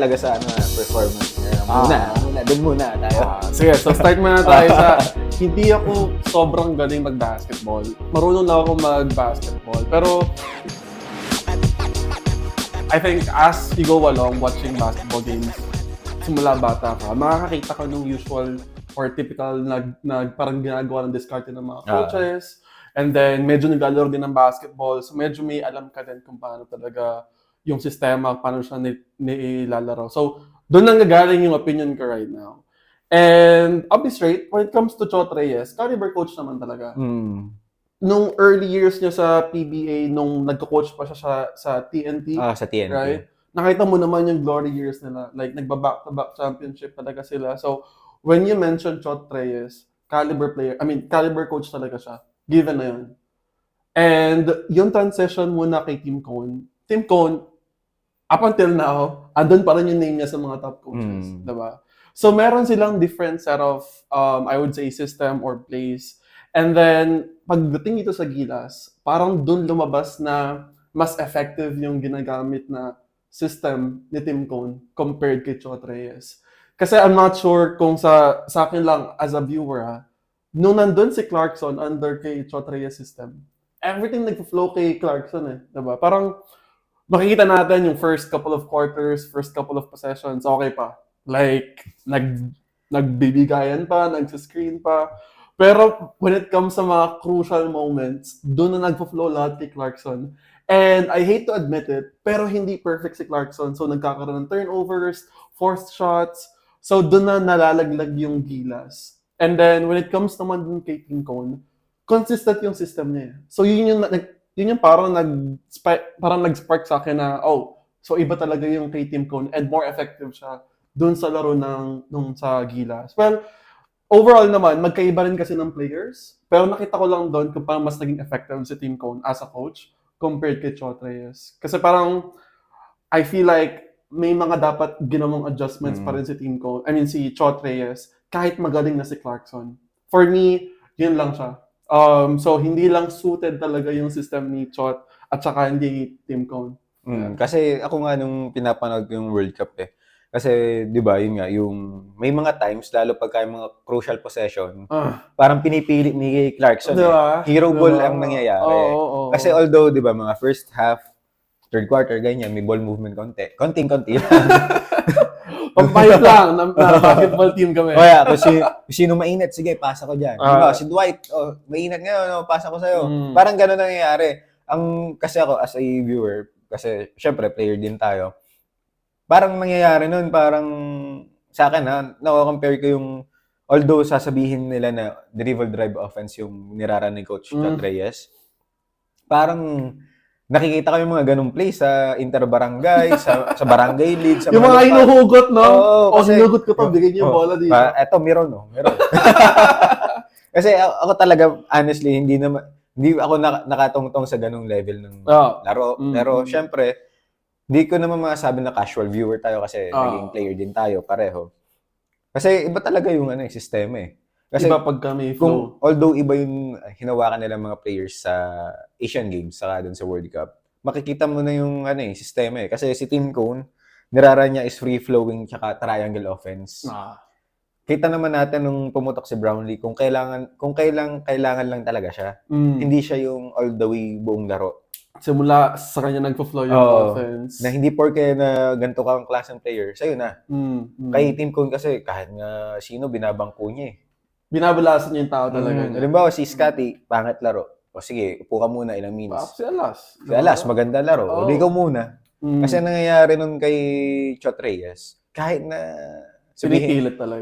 talaga sa performance. Doon muna tayo. Sige, so start muna tayo sa hindi ako sobrang galing mag-basketball. Marunong lang ako mag-basketball. Pero I think as you go along watching basketball games, simula bata ka, makakakita ka ng usual or typical parang ginagawa ng diskarte ng mga coaches. And then, medyo naglalaro din ng basketball. So, medyo may alam ka din kung paano talaga yung sistema, paano siya nilalaro. So, doon nang gagaling yung opinion ko right now. And I'll be straight, when it comes to Chot Reyes, caliber coach naman talaga. Nung early years niya sa PBA, nung nagko-coach pa siya sa TNT. Sa TNT. Right? Nakita mo naman yung glory years nila. Like, nagba-back-to-back championship talaga sila. So, when you mention Chot Reyes, caliber coach talaga siya. Given na yun. And yung transition muna kay Tim Cone, up until now, andun pa rin yung name niya sa mga top coaches. Diba? So, meron silang different set of, I would say, system or plays. And then, pagdating dito sa Gilas, parang dun lumabas na mas effective yung ginagamit na system ni Tim Cone compared kay Chot Reyes. Kasi I'm not sure kung sa akin lang as a viewer, nung nandun si Clarkson under kay Chot Reyes system, everything nag-flow kay Clarkson eh. Diba? Parang makikita natin yung first couple of quarters, first couple of possessions, okay pa. Like, nagbibigayan pa, nagsiscreen pa. Pero when it comes sa mga crucial moments, doon na nagpo-flow lahat kay Clarkson. And I hate to admit it, pero hindi perfect si Clarkson. So nagkakaroon ng turnovers, forced shots. So doon na nalalaglag yung Gilas. And then when it comes naman dun kay Tim Cone, consistent yung system niya. So yun yung parang nag-spark sa akin na, so iba talaga yung kay Tim Cone and more effective siya dun sa laro nung sa Gilas. Well, overall naman, magkaiba rin kasi ng players. Pero nakita ko lang doon kung parang mas naging effective si Tim Cone as a coach compared kay Chot Reyes. Kasi parang, I feel like may mga dapat ginawang adjustments pa rin si Chot Reyes, kahit magaling na si Clarkson. For me, yun lang siya. So, hindi lang suited talaga yung system ni Chot at saka hindi Tim Cone. Kasi ako nga nung pinapanood ko yung World Cup kasi, di ba, yun nga, yung may mga times, lalo pagka yung mga crucial possession, parang pinipili ni Clarkson. Diba? Hero ball ang nangyayari. Kasi although, di ba, mga first half, third quarter, ganyan, may ball movement konting-konti. Pampahit lang, na basketball team kami. Kaya, kung sino mainit, sige, pasa ko dyan. Diba, si Dwight, mainit ngayon, pasa ko sa'yo. Parang gano'n nangyayari. Kasi ako, as a viewer, kasi, syempre, player din tayo, parang nangyayari nun, parang sa akin nako-compare ko yung, although sasabihin nila na dribble drive offense yung niraran ni Coach Chot Reyes, parang nakikita ko yung mga ganung play sa interbarangay, sa barangay league, sa yung mga hinuhugot, no? Hinuhugot ko to, bigay niyo yung bola dito. Eto, meron. Kasi ako talaga, honestly, hindi ako nakatungtong sa ganung level ng laro. Pero syempre, hindi ko naman masasabi na casual viewer tayo kasi naging player din tayo, pareho. Kasi iba talaga yung sistema eh. Kasi iba pagka may flow. Although iba yung hinawakan nila mga players sa Asian Games, saka dun sa World Cup, makikita mo na yung sistema eh. Kasi si Tim Cone, niraran niya is free-flowing tsaka triangle offense. Kita naman natin nung pumutok si Brownlee kung kailangan lang talaga siya. Hindi siya yung all the way buong laro. Simula sa kanya nagpo-flow yung offense. Na hindi porke na ganito kang klaseng player, sa'yo na. Kay Tim Cone kasi kahit nga sino, binabangko niya eh. Binabalasan niya yung tao talaga. Halimbawa si Scotty, pangit laro. O sige, upo ka muna ilang minutes. Si Alas. Si Alas, maganda laro. O di ikaw muna. Kasi nangyayari nun kay Chot Reyes, kahit na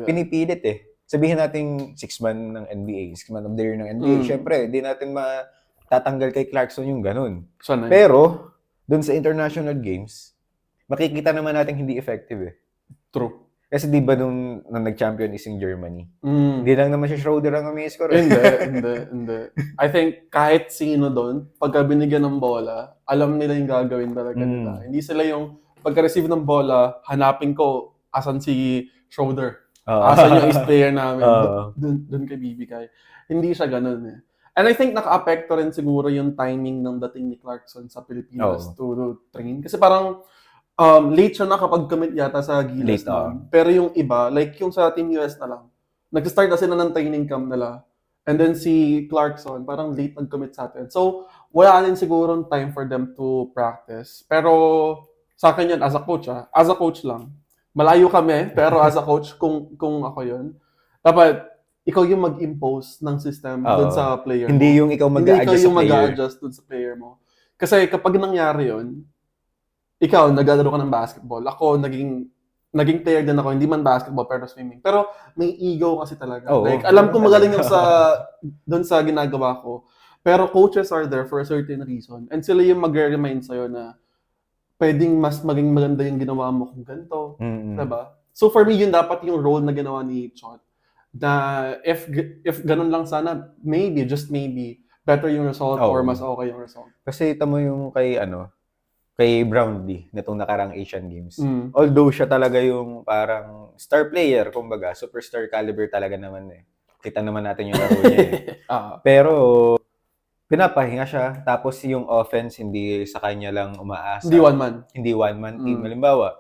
pinipilit eh. Sabihin natin 6-man ng NBA, 6-man of the year ng NBA. Siyempre, di natin tatanggal kay Clarkson yung ganun. Pero, dun sa international games, makikita naman natin hindi effective eh. True. Kasi di ba nung nag-champion is in Germany, hindi lang naman si Schroeder ang umiscore. Hindi. I think kahit sino doon, pagka binigyan ng bola, alam nila yung gagawin talaga nila. Hindi sila yung pagka-receive ng bola, hanapin ko asan si Schroeder. Asan yung ace player namin. Doon kay bibigay. Hindi siya ganun eh. And I think naka-apekto rin siguro yung timing ng dating ni Clarkson sa Pilipinas to train. Kasi parang Late siya nakapag-commit yata sa Gilas Late, oo. nun. Pero yung iba, like yung sa Team US na lang, nag-start na sila ng training camp nila. And then si Clarkson, parang late nag-commit sa atin. So, wala din siguro time for them to practice. Pero sa akin yan, as a coach as a coach lang. Malayo kami, pero as a coach, kung ako yun, dapat ikaw yung mag-impose ng system dun Oo. sa player Hindi mo. yung ikaw Hindi ikaw mag-a-adjust yung sa player. mag-a-adjust dun sa player mo. Kasi kapag nangyari yun, ikaw, naglalaro ka ng basketball. Ako, naging player din ako. Hindi man basketball, pero swimming. Pero may ego kasi talaga. Oo, Like, alam ko meron magaling talaga. yung doon sa ginagawa ko. Pero coaches are there for a certain reason. And sila yung magre-remind sa'yo na pwedeng mas maging maganda yung ginawa mo kung ganito. Diba? So for me, yun dapat yung role na ginawa ni Chot. Na if ganun lang sana, maybe, just maybe, better yung result or Oo. mas okay yung result. Kasi tamo yung kay Brownlee nitong nakarang Asian Games. Mm. Although siya talaga yung parang star player, kumbaga, superstar caliber talaga naman eh. Kita naman natin yung laro niya eh. Pero pinapahinga siya, tapos yung offense hindi sa kanya lang umaasa. Hindi one man. Hindi one-man team. Halimbawa,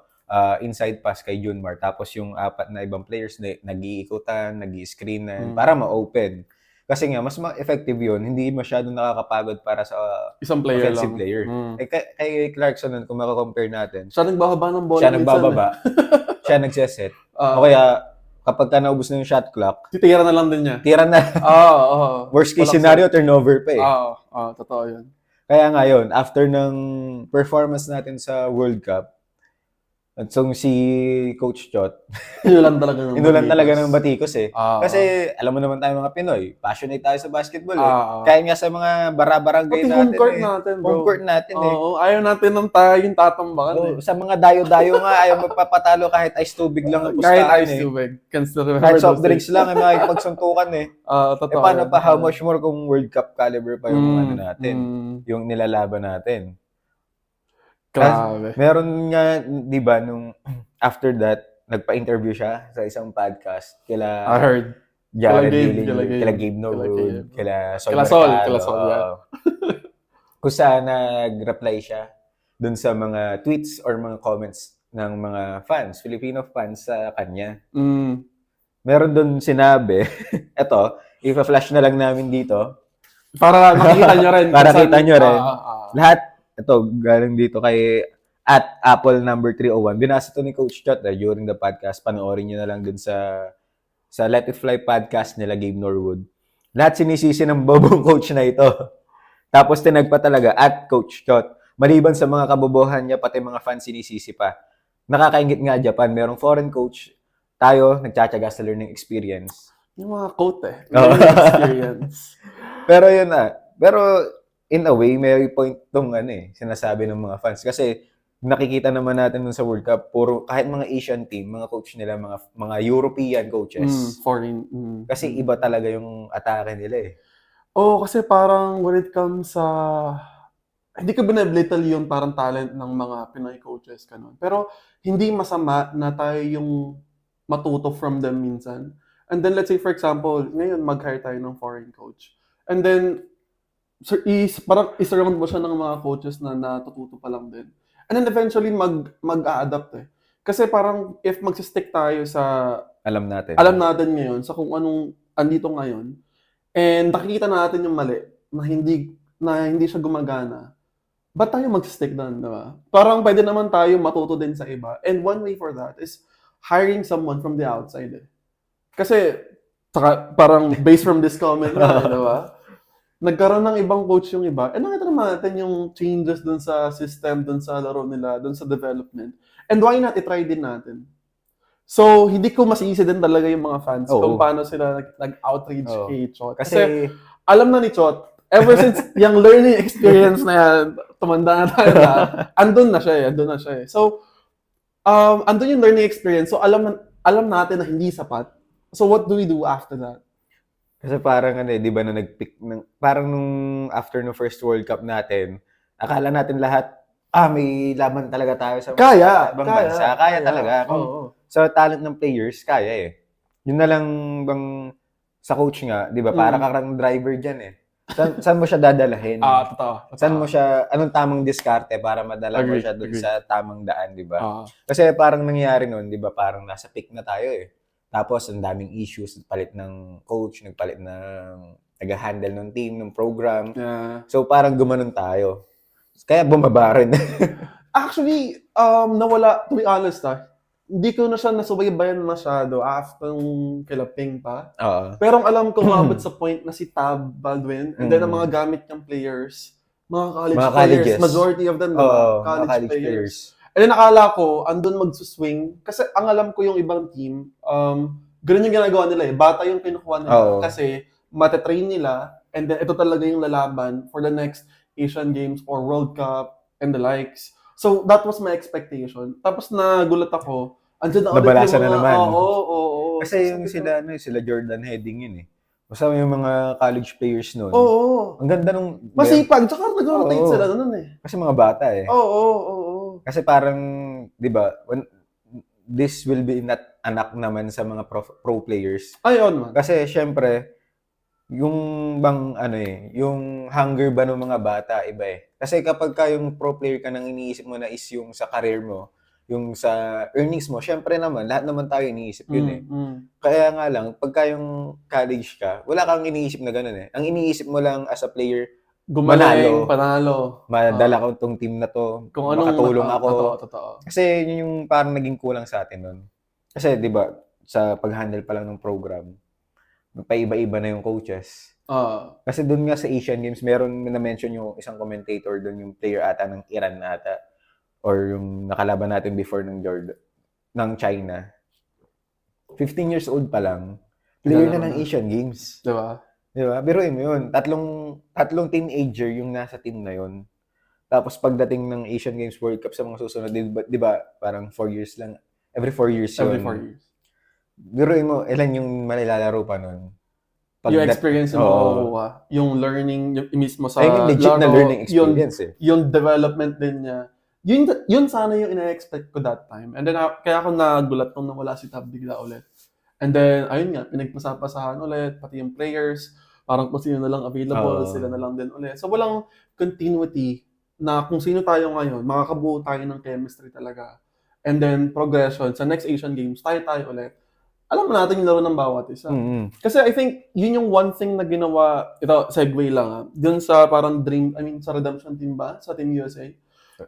inside pass kay Junmar, tapos yung apat na ibang players nag-iikutan, nag-i-screenan, para ma-open. Kasi nga, mas effective yun, hindi masyadong nakakapagod para sa Isang player offensive lang. player. Eh, kay Clarkson nun, kung makakompare natin, Siya nagbababa ng bola siya minsan. nagbababa, siya nagseset. O kaya, kapag ka naubos na yung shot clock, titira na lang din niya. tira na. Worst case scenario, turnover pa eh. Totoo yun. Kaya ngayon, after ng performance natin sa World Cup, at so si Coach Chot, Inulan talaga ng batikos eh. Kasi alam mo naman tayo mga Pinoy, passionate tayo sa basketball eh. Kaya nga sa mga bara-barangay Pati natin home court eh. natin, bro. Home court natin eh. Ayaw natin ng tayo yung tatambakan eh. Sa mga dayo-dayo nga, ayaw magpapatalo kahit ice tubig lang ang Kahit pustahan ice eh. tubig. Can still remember Kahit soft those drinks days. lang ay makikipagsuntukan eh. Totoo. Paano pa, how much more kung World Cup caliber pa yung ano natin, yung nilalaban natin. Grabe. Meron nga, di ba, nung after that, nagpa-interview siya sa isang podcast I heard. Jared Kila Dillinger, Gabe. kila Gabe Norwood, kila Sol Kila Sol, Mercado, yeah. kung saan nag-reply siya dun sa mga tweets or mga comments ng mga fans, Filipino fans sa kanya. Meron dun sinabi, eto, ipa-flash na lang namin dito. Para makita nyo rin. Para kita nyo rin. Lahat, ito, galing dito kay at Apple number 301. Binasa to ni Coach Chot during the podcast. Panoorin nyo na lang dun sa Let It Fly podcast nila, Gabe Norwood. Lahat sinisisi ng bobong coach na ito. Tapos tinagpa talaga at Coach Chot. Maliban sa mga kabobohan niya, pati mga fans sinisisi pa. Nakakaingit nga Japan, merong foreign coach. Tayo, nagtsatsaga sa learning experience. Yung mga quote learning experience. Pero yun Pero in a way, may point tong sinasabi ng mga fans. Kasi nakikita naman natin dun sa World Cup, puro kahit mga Asian team, mga coach nila, mga European coaches. Foreign. Kasi iba talaga yung atake nila eh. Kasi parang when it comes sa hindi ko binabelittle yung parang talent ng mga Pinoy coaches kanon. Pero hindi masama na tayo yung matuto from them minsan. And then let's say for example, ngayon mag-hire tayo ng foreign coach. And then parang isurround mo siya ng mga coaches na natututo pa lang din. And then eventually mag-a-adapt eh. Kasi parang if magsistick tayo sa alam natin ngayon sa kung anong andito ngayon and nakikita natin yung mali na hindi siya gumagana, ba't tayo mag-stick doon, diba? Parang pwede naman tayo matuto din sa iba. And one way for that is hiring someone from the outside eh. Kasi parang based from this comment na, diba? Nagkaroon ng ibang coach yung iba. And nakita naman natin yung changes dun sa system, dun sa laro nila, dun sa development. And why not i-try din natin? So, hindi ko masisi din talaga yung mga fans kung paano sila nag-outrage kay Chot. Kasi alam na ni Chot, ever since yung learning experience na yan, tumanda na tayo na, andun na siya eh. So, andun yung learning experience. So, alam natin na hindi sapat. So, what do we do after that? Kasi parang di ba na nag-pick parang nung after no first World Cup natin, akala natin lahat may laban talaga tayo sa ibang bansa. Kaya talaga. Sa talent ng players, kaya eh. Yun na lang bang sa coach nga, di ba? Para kang driver dyan eh. Saan mo siya dadalhin? Totoo. Saan mo siya, anong tamang diskarte para madala mo Agree, siya dun agree. sa tamang daan, di ba? Ah, Kasi parang nangyayari nun, di ba, parang nasa peak na tayo eh. Tapos, ang daming issues, nagpalit ng coach, nagpalit ng nag-handle ng team, ng program. yeah. So, parang gumanon tayo. Kaya bumaba rin. Actually, nawala, to be honest hindi ko na siya nasubaybayan masyado after nung kila Ping pa. Oo. Pero ang alam ko, umabot sa point na si Tab Baldwin, and then ang mga gamit niyang players, mga college Mga players, colleges. majority of them, diba? Oo, mga College college players. players. And then nakala ko, andun magsuswing, kasi ang alam ko yung ibang team, ganun yung ginagawa nila eh. Bata yung kinukuha nila Oo. kasi matatrain nila, and then ito talaga yung lalaban for the next Asian Games or World Cup and the likes. So, that was my expectation. Tapos nagulat ako, andyan na ulit Nabalasan yung na mga, naman. Oo. Kasi yung sila Jordan Heading yun eh. Basta yung mga college players nun. Oo. Ang ganda nung... Masipag, tsaka nag-rotate Oo. sila nun eh. Kasi mga bata eh. Oo. Kasi parang, di ba, this will be not anak naman sa mga pro players. Ayun man. Kasi syempre, yung yung hunger ba ng mga bata, iba eh. Kasi kapag yung pro player ka nang iniisip mo na is yung sa career mo, yung sa earnings mo, syempre naman, lahat naman tayo iniisip yun eh. Kaya nga lang, pagka yung college ka, wala kang iniisip na gano'n eh. Ang iniisip mo lang as a player, Gumaling, panalo. Madala ko tong team na to, Kung anong makatulong ako. Totoo. Kasi yun yung parang naging kulang sa atin nun. Kasi di ba, sa pag-handle pa lang ng program, paiba-iba na yung coaches. Kasi doon nga sa Asian Games, meron na-mention yung isang commentator doon, yung player ata ng Iran ata, or yung nakalaban natin before ng China. 15 years old pa lang, player na ng Asian Games. Diba? Biruin mo yun. Tatlong teenager yung nasa team na yun. Tapos pagdating ng Asian Games World Cup sa mga susunod, di ba parang 4 years lang. Every 4 years yun. Every 4 years. Biruin mo, ilan yung manilalaro pa nun? Yung experience mo, yung learning, yung mismo sa yung legit na learning experience yung development din niya. Yun sana yung ina-expect ko that time. And then, kaya ako nagulat nung nawala si Tab bigla ulit. And then, ayun nga, pinagpasapasahan ulit, pati yung players, parang kung sino na lang available, sila na lang din ulit. So, walang continuity na kung sino tayo ngayon, makakabuo tayo ng chemistry talaga. And then, progression. Sa next Asian Games, tayo ulit. Alam mo natin yung laro ng bawat isa. Kasi I think, yun yung one thing na ginawa, ito, segue lang dun sa parang sa Redemption Team ba? Sa Team USA.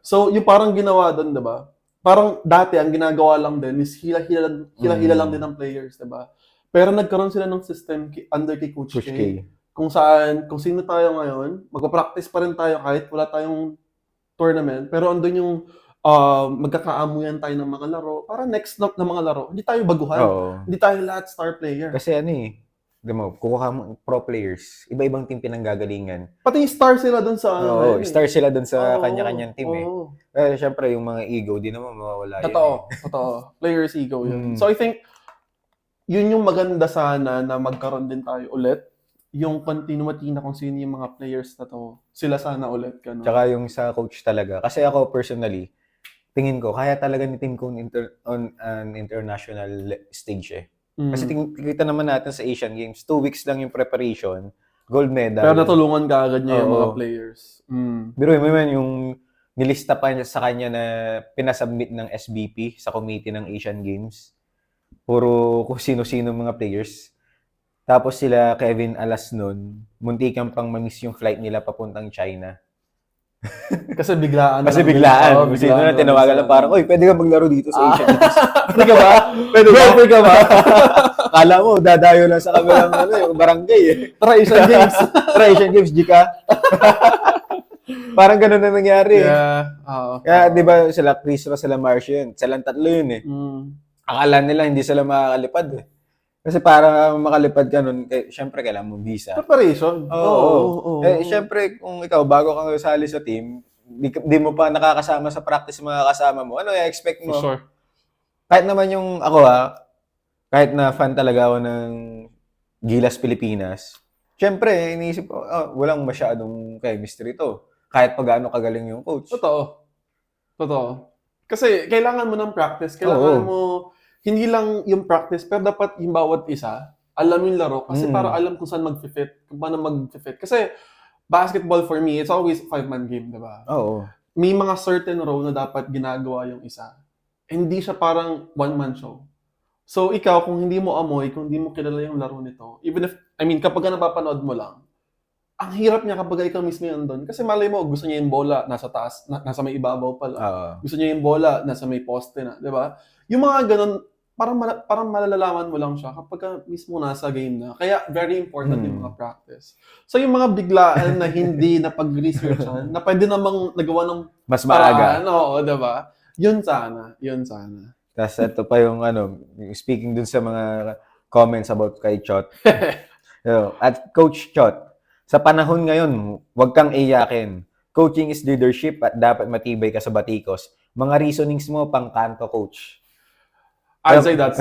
So, yung parang ginawa dun, diba? Parang dati, ang ginagawa lang din is hila-hila lang din ng players, diba? Pero nagkaroon sila ng system under kay Coach K. Kung sino tayo ngayon, magpa-practice pa rin tayo kahit wala tayong tournament. Pero andun yung magkakaamuyan tayo ng mga laro. Para next na mga laro, hindi tayo baguhan. Hindi tayo lahat star player. Kasi kukuha mo pro players, iba-ibang team pinanggagalingan. Pati star sila dun sa star sila dun sa kanya-kanyang team eh. Syempre yung mga ego, di naman mawawala yun. Totoo. Players ego yun. So I think, yun yung maganda sana na magkaroon din tayo ulit. Yung continuity na kung sino yung mga players na to, sila sana ulit. Ganun. Tsaka yung sa coach talaga. Kasi ako personally, tingin ko, kaya talaga ni Team Cone on an international stage eh. Kasi kita naman natin sa Asian Games, 2 weeks lang yung preparation, gold medal. Pero natulungan ka agad niya yung mga players. Pero yung nilista pa niya sa kanya na pinasubmit ng SBP sa committee ng Asian Games. Puro kung sino-sino mga players. Tapos sila Kevin Alas nun, muntikan pang mamiss yung flight nila papuntang China. Kasi biglaan. Sino na tinawagan lang parang, oy, pwede ka maglaro dito sa Asian Games. Pwede ka ba? Pwede ka ba? Kala mo, dadayo lang sa kabilang yung barangay eh. Tara Asian Games, Jika. Parang ganun na nangyari eh. Kaya di ba sila Chris Ross, sila Marcio yun. Silang tatlo yun eh. Akala nila hindi sila makakalipad eh. Kasi para makalipad ka nun, syempre kailangan mo visa. Preparation. Oo. Syempre, kung ikaw, bago kang sali sa team, di mo pa nakakasama sa practice mga kasama mo, ano i-expect mo? For sure. Kahit naman yung ako kahit na fan talaga ako ng Gilas Pilipinas, syempre, iniisip ko, walang masyadong chemistry to. Kahit pa gaano kagaling yung coach. Totoo. Kasi kailangan mo ng practice. Kailangan mo hindi lang yung practice, pero dapat yung bawat isa, alam yung laro kasi para alam kung saan mag-fit, kung paano mag-fit. Kasi basketball for me, it's always a 5-man game, di ba? Oo. May mga certain role na dapat ginagawa yung isa. Hindi siya parang one-man show. So, ikaw, kung hindi mo amoy, kung hindi mo kilala yung laro nito, even if, kapag ka napapanood mo lang, ang hirap niya kapag ikaw mismo yung andun. Kasi malay mo, gusto niya yung bola, nasa taas, nasa may ibabaw pala. Gusto niya yung bola, nasa may poste na, di ba? Yung mga ganun, parang malalaman mo lang siya kapag ka mismo nasa game na. Kaya very important yung mga practice. So yung mga biglaan na hindi na pag-researchan, na pwede namang nagawa ng mas maaga. Oo, di ba? Yun sana. Tapos ito pa yung speaking dun sa mga comments about kay Chot. At Coach Chot, sa panahon ngayon, huwag kang iyakin. Coaching is leadership at dapat matibay ka sa batikos. Mga reasonings mo, pang kanto, Coach. I'd say that's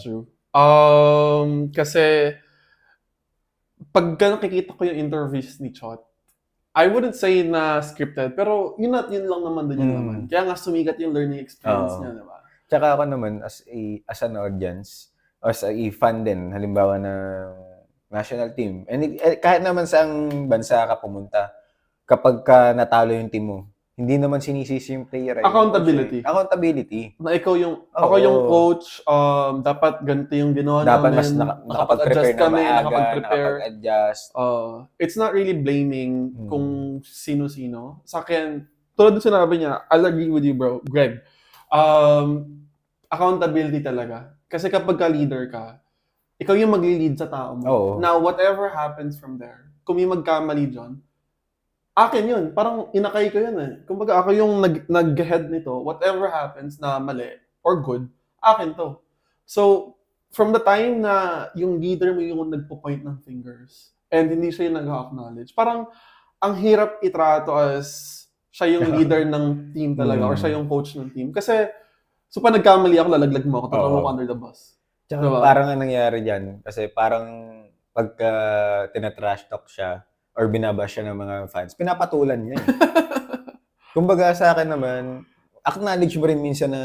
true. Kasi pag nakikita ko yung interviews ni Chot, I wouldn't say na scripted, pero yun lang naman din yung naman. Kaya nga sumigat yung learning experience niya, diba? Tsaka ako naman, as an audience, as a fan din, halimbawa na national team, and kahit naman saang bansa ka pumunta, kapag ka natalo yung team mo, hindi naman sinisisi yung player. Accountability. Na ikaw ako yung coach, dapat ganito yung ginawa dapat namin. Mas nakapag-prepare na maaga, nakapag-adjust. It's not really blaming kung sino-sino. Sa akin, tulad ng sinabi niya, I'll agree with you, bro, Greg. Accountability talaga. Kasi kapag ka-leader ka, ikaw yung magli-lead sa tao mo. Now, whatever happens from there, kung may magkamali dyan, akin yun. Parang inakay ko yun eh. Kumbaga ako yung nag-head nito, whatever happens na mali or good, akin to. So, from the time na yung leader mo yung nagpo-point ng fingers and hindi siya yung nag-acknowledge, parang ang hirap itrato as siya yung leader ng team talaga or siya yung coach ng team. Kasi, so pa nagkamali ako, lalaglag mo ako, tatawag mo under the bus. Tsaka diba? Parang ang nangyari dyan, kasi parang pagka tinatrash talk siya, or binabash siya ng mga fans, pinapatulan niya. Kumbaga sa akin naman, acknowledge mo rin minsan na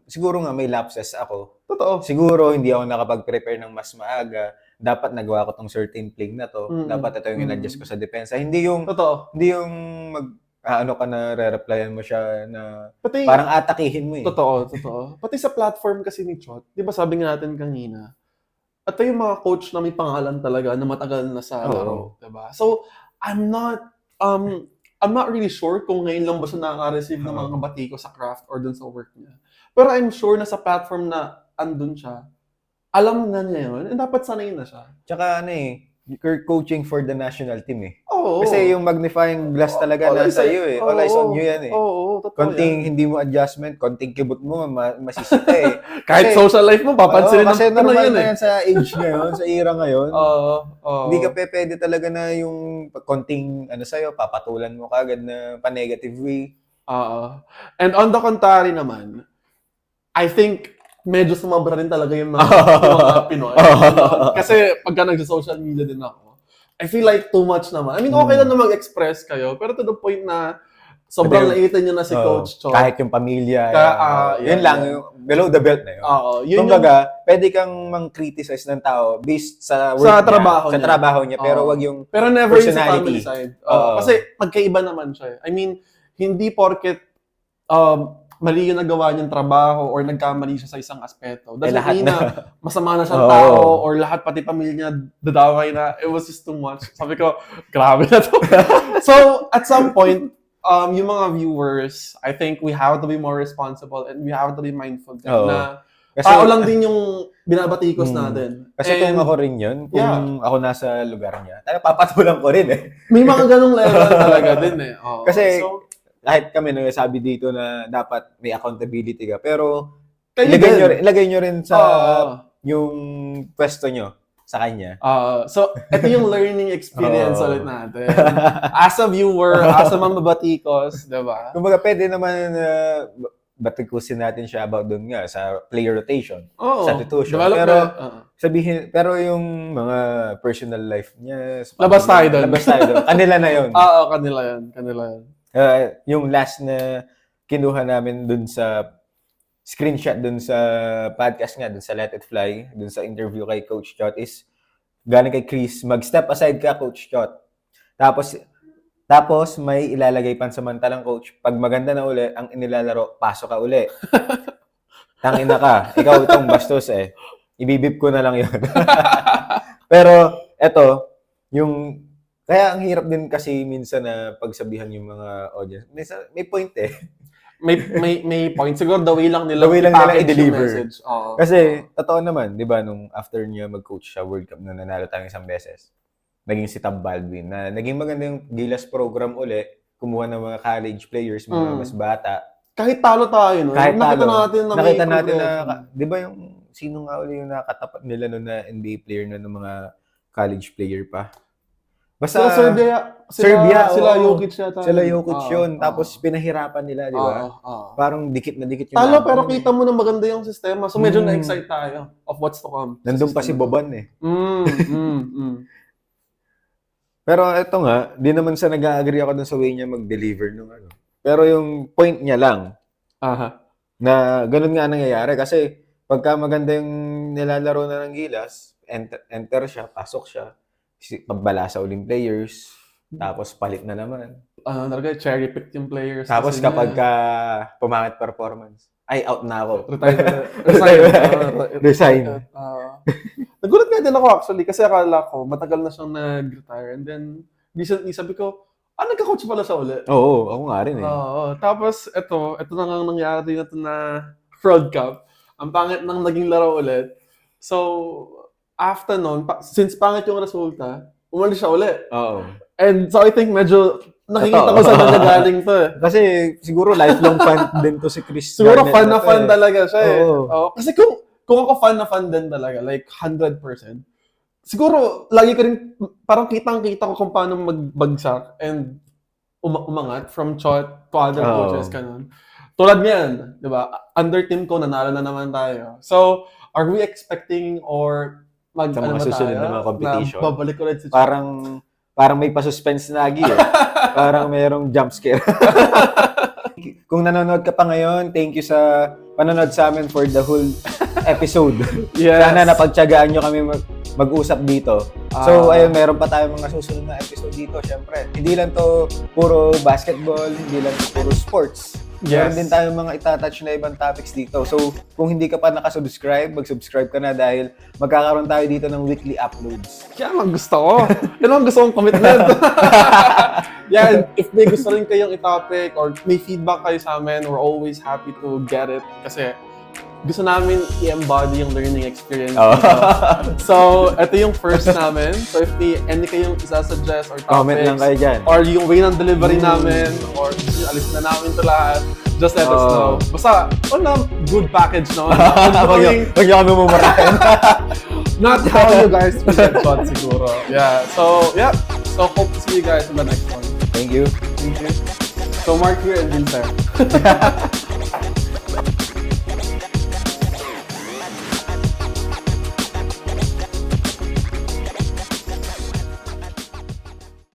siguro nga may lapses ako. Totoo. Siguro hindi ako nakapag-prepare ng mas maaga. Dapat nagawa ko tong certain play na to. Dapat ito yung in-adjust ko sa depensa. Hindi yung ka na re-replyan mo siya na parang atakihin mo eh. Totoo. Pati sa platform kasi ni Chot, di ba sabi nga natin kanina, at yung mga coach na may pangalan talaga na matagal na sa laro, diba? So, I'm not really sure kung ngayon lang ba siya nakaka-receive ng mga batiko sa craft or dun sa work niya. Pero I'm sure na sa platform na andun siya, alam na niya yun, and dapat sanay na siya. Tsaka you're coaching for the national team eh. Oo. Kasi yung magnifying glass talaga nasa iyo eh. All eyes on you yan eh. Oo, totoo konting hindi mo adjustment, konting kibot mo, masisita eh. Kahit social life mo, papansinin kasi normal na yan sa age ngayon, sa era ngayon. Hindi ka pwede talaga na yung konting sa'yo, papatulan mo kagad na pa-negative way. And on the contrary naman, I think medyo sumabra rin talaga yung mga Pinoy. Kasi pagka nagsa-social media din ako, I feel like too much naman. Okay lang na mag-express kayo, pero to the point na sobrang laitin nyo na si Coach Chot. Kahit yung pamilya. Yun lang, yung below the belt na yun. Kumbaga, pwede kang mang-criticize ng tao based sa work niya, sa trabaho niya, pero wag yung pero never yung sa family side. Kasi magkaiba naman siya. Hindi porket mali yung nagawa niyang trabaho or nagkamali siya sa isang aspeto. Doesn't mean na masama na siyang tao or lahat pati pamilya niya dadaway na. It was just too much. Sabi ko, grabe na to. So, at some point, yung mga viewers, I think we have to be more responsible and we have to be mindful na tao lang din yung binabatikos natin. Kasi kung ako rin yun, kung ako nasa lugar niya, papatulang ko rin eh. May mga ganong level talaga din eh. Kasi, kahit kami nagsasabi dito na dapat may accountability ka, pero ilagay nyo rin sa yung pwesto nyo sa kanya. So, ito yung learning experience ulit natin. As a viewer, as a mambabatikos, diba? Kumbaga, pwede naman batikusin natin siya about dun nga sa player rotation, substitution. Pero yung mga personal life niya, labas tayo doon. Kanila na yun. Kanila yun. Yung last na kinuha namin dun sa screenshot dun sa podcast nga, dun sa Let It Fly, dun sa interview kay Coach Chot is galing kay Chris, mag-step aside ka, Coach Chot. Tapos may ilalagay pansamantalang coach. Pag maganda na uli, ang inilalaro, pasok ka uli. Tangina ka. Ikaw itong bastos eh. Ibibip ko na lang yun. Pero, eto, kaya ang hirap din kasi minsan na pagsabihan yung mga audience. May point eh. May point. Siguro the way lang nila i-deliver. Kasi, totoo naman, di ba, nung after niya mag-coach sa World Cup na nanalo tayo isang beses, naging si Tab Baldwin, na naging maganda yung Gilas program uli, kumuha ng mga college players, mga mas bata. Kahit talo tayo, no? Nakita natin na, di ba yung sino nga uli yung nakatapat nila no na NBA player na ng mga college player pa? Basta Serbia, sila Jokic yata. Sila Jokic yun. Tapos pinahirapan nila, di ba? Parang dikit na dikit yung talo, pero kita mo na maganda yung sistema. So medyo na-excite tayo of what's to come. Nandun pa si Boban eh. Pero ito nga, di naman sa nag-agree ako dun sa way niya mag-deliver ng ano. Pero yung point niya lang, na ganun nga nangyayari. Kasi pagka maganda yung nilalaro na ng Gilas, enter siya, pasok siya, pagbala sa uling players, tapos palit na naman. Talaga, cherry-pick yung players. Tapos kapag pumangit performance, ay, out na ako. Resign. Nagulat nga din ako actually, kasi akala ko, matagal na siyang nag-retire. And then, recently, sabi ko, nagka-coach pala siya ulit. Oo, ako nga rin eh. Tapos, ito na nga nangyari na ito na World Cup. Ang pangit nang naging laro ulit. So, after nun, since pangit yung resulta, umalis siya ulit. Oo. And so, I think medyo nakikita ko sa nagagaling to eh. Kasi siguro lifelong fan din to si Chris. Siguro fan na fan talaga siya eh. Kasi kung ako fan na fan din talaga, like 100%, siguro lagi ko rin, parang kitang-kita ko kung paano magbagsak and umangat from Chot to other coaches, ganun. Tulad niyan, di ba? Under team ko, nanalo na naman tayo. So, are we expecting or sa mga susunod na mga competition? Babalik ulit si Chot? Parang may pa-suspense na lagi eh. Parang mayroong jump scare. Kung nanonood ka pa ngayon, thank you sa panonood sa amin for the whole episode. Yes. Sana napagtiyagaan nyo kami mag-usap dito. So, ayun, meron pa tayong mga susunod na episode dito, syempre. Hindi lang to puro basketball, hindi lang to puro sports. Meron din tayong mga itatouch na ibang topics dito. So, kung hindi ka pa nakasubscribe, mag-subscribe ka na dahil magkakaroon tayo dito ng weekly uploads. Yan ang gusto ko. Yan ang gusto kong commitment. Yan, if may gusto rin kayong i-topic or may feedback kayo sa amin, we're always happy to get it. Kasi gusto namin i-embody yung learning experience. So, ito yung first namin. So, if may any kayong isa-suggest or topics, comment lang kayo dyan. Or yung way ng delivery namin, or alisin na namin ito lahat, just let us know. Basta, good package naman. Huwag niyo kami mumurahin. Not how you guys will get caught, siguro. Yeah. So, hope to see you guys in the next one. Thank you. So, Mark here and Vincent.